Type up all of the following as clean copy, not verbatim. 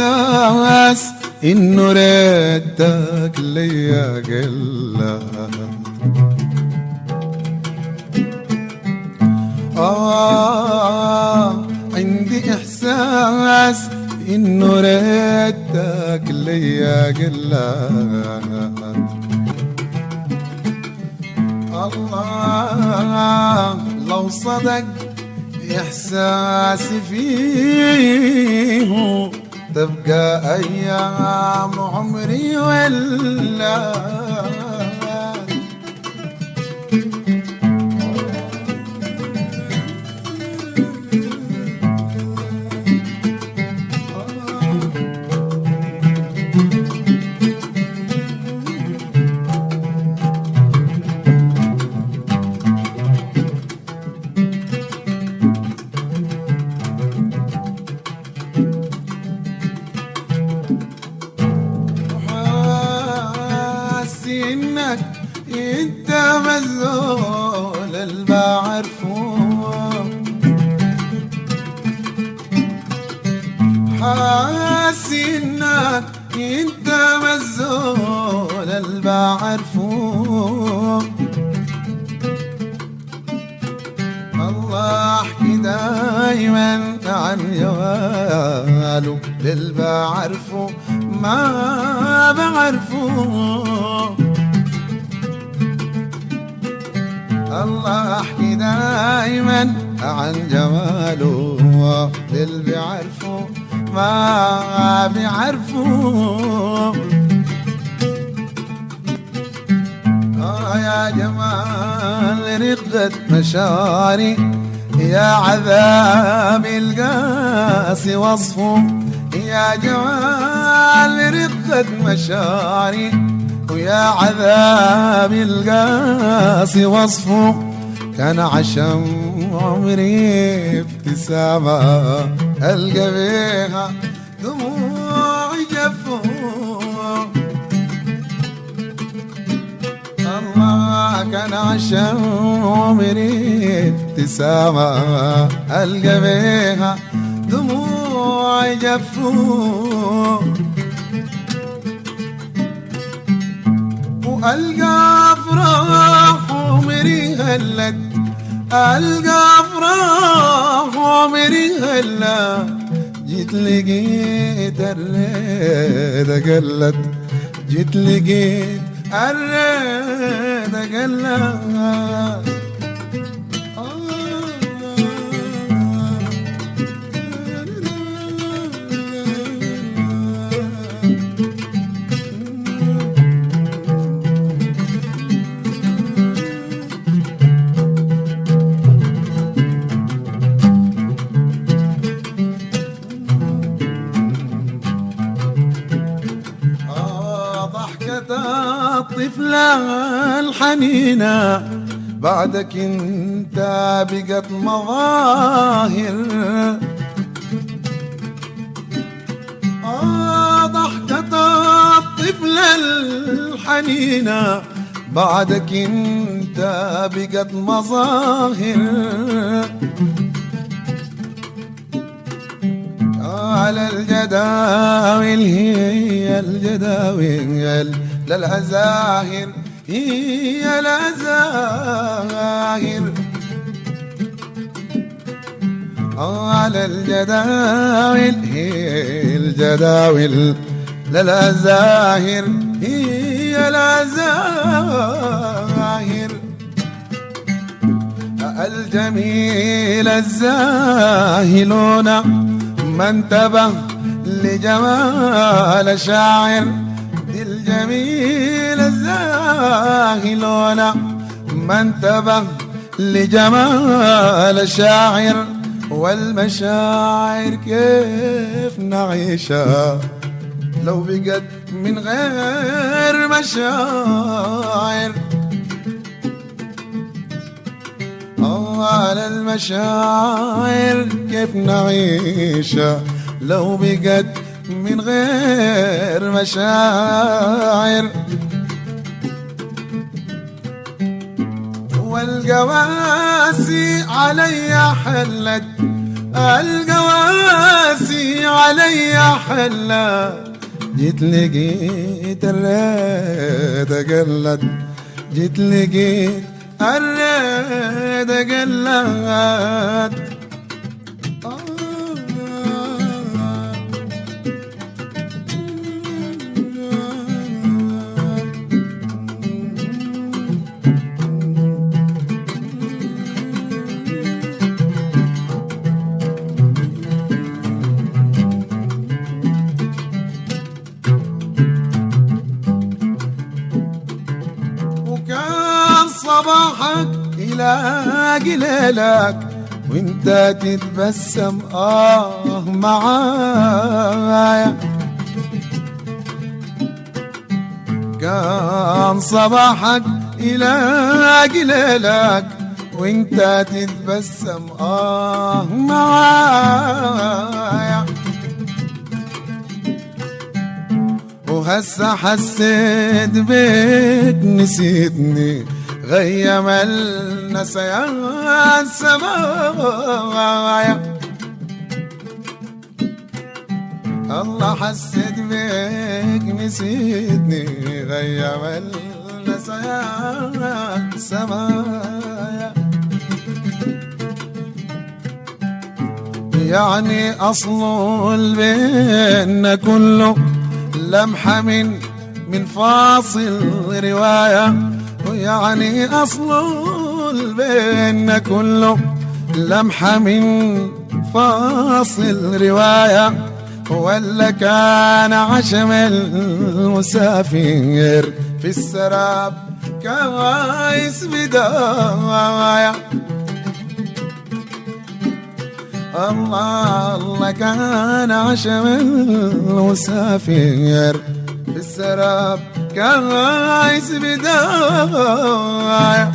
إحساس إنه ردك ليا قلت. عندي إحساس إنه ردك ليا قلت. الله لو صدق إحساسي فيه تبقى أيام عمري ولا. إنك انت مذول اللي بعرفه، حاسس انك انت مذول اللي بعرفه. الله احكي دايما عن جواله للي بعرفه ما بعرفه. الله احكي دايما عن جماله للي بيعرفه ما بيعرفه. يا جمال رقة مشاري، يا عذاب القاسي وصفه. يا جمال رقة مشاري ويا عذاب القاسي وصفه. كان عشم عمري ابتسامة ألقى بيها دموعي جفه. الله كان عشم عمري ابتسامة ألقى بيها دموعي جفه. ألقى أفراح عمري هلت، ألقى أفراح عمري هلت. جيت لقيت الريدة قلت، جيت لقيت الريدة قلت. الطفلة الحنينة بعدك انت بقت مظاهر. ضحكة الطفلة الحنينة بعدك انت بقت مظاهر. على الجداول هي الجداول للعزاهر، هي العزاهر. على الجداول هي الجداول للعزاهر، هي العزاهر. الجميل الزاهلون ما انتبه لجمال شاعر. الجميل الزاهلون ما انتبه لجمال شاعر. والمشاعر كيف نعيشها لو بقت من غير مشاعر. على المشاعر كيف نعيشها لو بقت من غير مشاعر. والقواسي علي حلت، القواسي علي حلا، جيت لقيت الريد قلت، جيت لقيت الريد قلت. صباحك يلاقي ليلك وانت تتبسم معايا. كان صباحك يلاقي ليلك وانت تتبسم معايا. وهسه حسيت بيك نسيتني، غيم النسيان سمايا. الله حسيت بيك نسيتني، غيم النسيان سمايا. يعني أصل البين كله لمحة من فاصل رواية. يعني أصل بيننا كله لمحة من فاصل رواية. ولا كان عشم المسافر في السراب كوايس بداية. الله الله كان عشم المسافر في السراب كوايس بداية.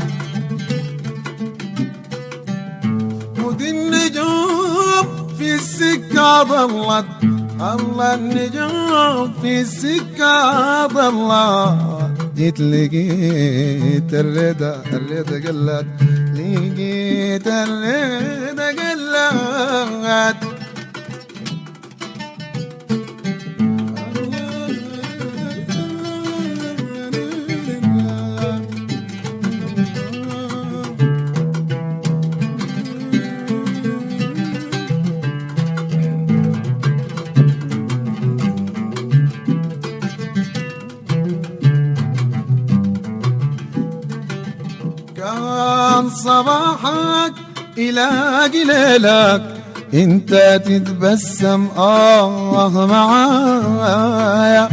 ودي النجوم في السكة ضلت، الله النجوم في السكة ضلت. جيت لقيت الرضا قلت، لقيت الرضا قلت. كان صباحك يلاقي ليلك انت تتبسم معايا.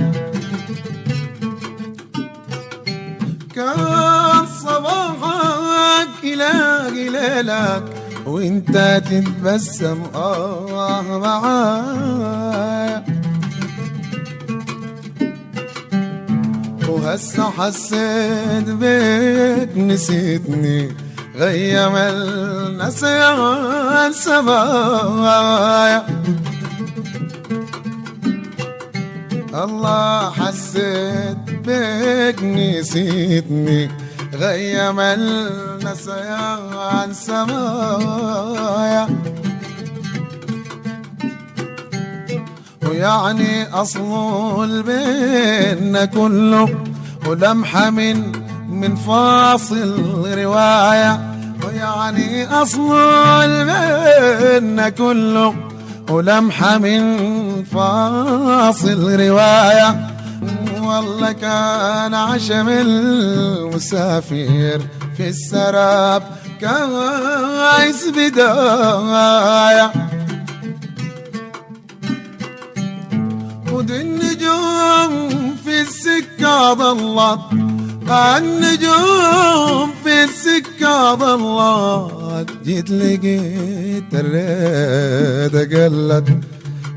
كان صباحك يلاقي ليلك وانت تتبسم معايا. وهسه حسيت بيك نسيتني، غيم النسيان سمايا. الله حسيت بيك نسيتني، غيم النسيان سمايا. ويعني أصل بيننا كله ولمحة من فاصل رواية. ويعني أصل بيننا كله ولمحة من فاصل رواية. والله كان عشم المسافر في السراب كوايس بداية. ودي النجوم في السكة ضلت، النجوم في السكة ضلت. جيت لقيت الريد قلت،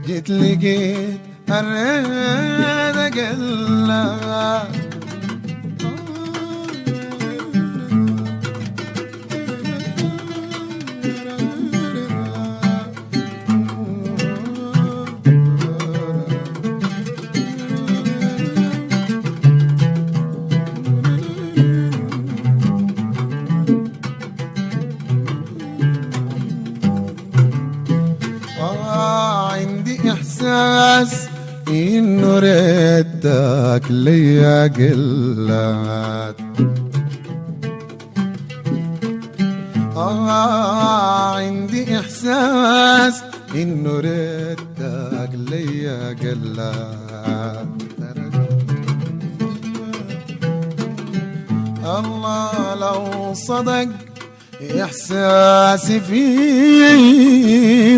جيت لقيت الريد قلت. عندي إحساس إنه ردك ليا قلت. عندي إحساس إنه ردك ليا قلت. الله لو صدق إحساسي فيه